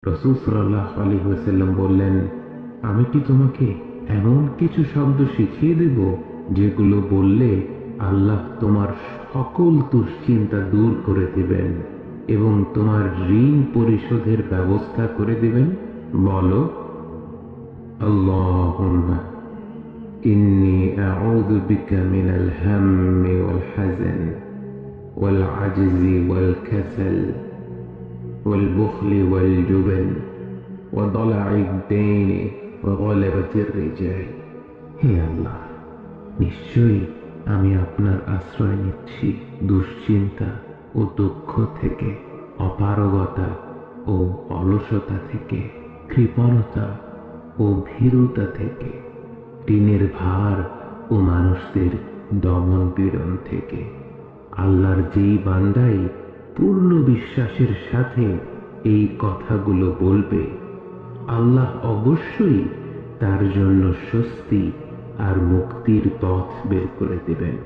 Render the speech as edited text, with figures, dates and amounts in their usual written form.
রাসূল সাল্লাল্লাহু আলাইহি ওয়াসাল্লাম বললেন, আমি কি তোমাকে এমন কিছু শব্দ শিখিয়ে দেব যেগুলো বললে আল্লাহ তোমার সকল দুশ্চিন্তা দূর করে দেবেন এবং তোমার ঋণ পরিশোধের ব্যবস্থা করে দেবেন? বলো, আল্লাহুম্মা ইন্নী আউযু বিকা মিনাল হাম্মি ওয়াল হাযান ওয়াল আজজি ওয়াল কাসাল والبخل والجبن وضلع الدين وغلبة الرجال। হে আল্লাহ, নিশ্চয়ই আমি আপনার আশ্রয় নিচ্ছি দুশ্চিন্তা ও দুঃখ থেকে, অপারগতা ও অলসতা থেকে, কৃপণতা ও ভীরুতা থেকে, ঋণের ভার ও মানুষদের দমন পীড়ন থেকে। আল্লাহর যেই বান্দাই পূর্ণ বিশ্বাসের সাথে এই কথাগুলো বলবে, আল্লাহ অবশ্যই তার জন্য স্বস্তি আর মুক্তির পথ বের করে দেবেন।